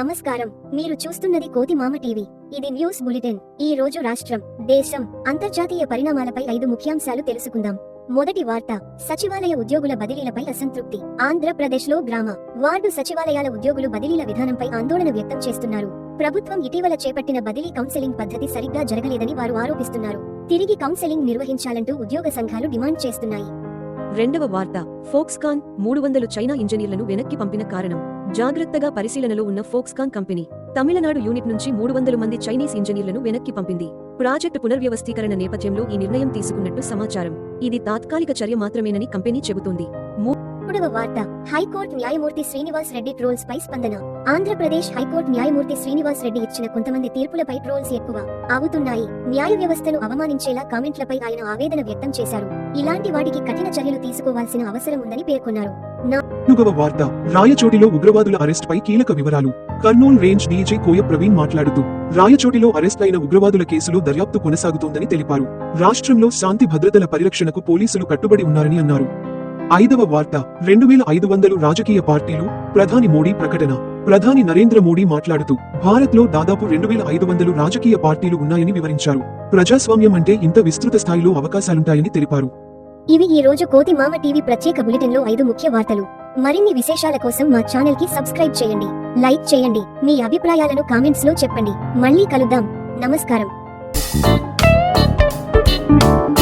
నమస్కారం, మీరు చూస్తున్నది కోతి మామ టీవీ. ఇది న్యూస్ బులెటిన్. ఈ రోజు రాష్ట్రం, దేశం, అంతర్జాతీయ పరిణామాలపై 5 ముఖ్యాంశాలు తెలుసుకుందాం. మొదటి వార్త, సచివాలయ ఉద్యోగుల బదిలీలపై అసంతృప్తి. ఆంధ్రప్రదేశ్లో గ్రామ, వార్డు సచివాలయాల ఉద్యోగులు బదిలీల విధానంపై ఆందోళన వ్యక్తం చేస్తున్నారు. ప్రభుత్వం ఇటీవల చేపట్టిన బదిలీ కౌన్సెలింగ్ పద్ధతి సరిగ్గా జరగలేదని వారు ఆరోపిస్తున్నారు. తిరిగి కౌన్సెలింగ్ నిర్వహించాలంటూ ఉద్యోగ సంఘాలు డిమాండ్ చేస్తున్నాయి. రెండవ వార్త, ఫోక్స్కాన్ 300 చైనా ఇంజనీర్లను వెనక్కి పంపిన కారణం. జాగ్రత్తగా పరిశీలనలో ఉన్న ఫోక్స్కాన్ కంపెనీ తమిళనాడు యూనిట్ నుంచి 300 మంది చైనీస్ ఇంజనీర్లను వెనక్కి పంపింది. ప్రాజెక్టు పునర్వ్యవస్థీకరణ నేపథ్యంలో ఈ నిర్ణయం తీసుకున్నట్టు సమాచారం. ఇది తాత్కాలిక చర్య మాత్రమేనని కంపెనీ చెబుతోంది. మూడవ వార్త, హైకోర్టు న్యాయమూర్తి శ్రీనివాస్ రెడ్డి ట్రోల్స్ పై స్పందన. ఆంధ్రప్రదేశ్ హైకోర్టు న్యాయమూర్తి శ్రీనివాస్ రెడ్డి ఇచ్చిన కొంతమంది తీర్పులపై ట్రోల్స్ ఎక్కువ అవుతున్నాయి. న్యాయ వ్యవస్థను అవమానించేలా కామెంట్లపై ఆయన ఆవేదన వ్యక్తం చేశారు. ఇలాంటి వాటికి కఠిన చర్యలు తీసుకోవాల్సిన అవసరం ఉందని పేర్కొన్నారు. నాలుగవ వార్త, రాయచోటిలో ఉగ్రవాదుల అరెస్ట్ పై కీలక వివరాలు. కర్నూలు రేంజ్ డీజీ కోయ ప్రవీణ్ మాట్లాడుతూ, రాయచోటిలో అరెస్ట్ అయిన ఉగ్రవాదుల కేసులో దర్యాప్తు కొనసాగుతోందని తెలిపారు. రాష్ట్రంలో శాంతి భద్రతల పరిరక్షణకు పోలీసులు కట్టుబడి ఉన్నారని అన్నారు. ఐదవ వార్త, 2500 రాజకీయ పార్టీలు, ప్రధాని మోడీ ప్రకటన. ప్రధాని నరేంద్ర మోడీ మాట్లాడుతూ, భారత్లో దాదాపు 2500 రాజకీయ పార్టీలు ఉన్నాయని వివరించారు. ప్రజాస్వామ్యం అంటే ఇంత విస్తృత స్థాయిలో అవకాశాలుంటాయని తెలిపారు. ఇవి ఈ రోజు కోతి మామ టీవీ ప్రత్యేక బులెటిన్ లో 5 ముఖ్య వార్తలు. మరిన్ని విశేషాల కోసం మా ఛానల్ కి సబ్స్క్రైబ్ చేయండి, లైక్ చేయండి, మీ అభిప్రాయాలను కామెంట్స్ లో చెప్పండి. మళ్ళీ కలుద్దాం. నమస్కారం.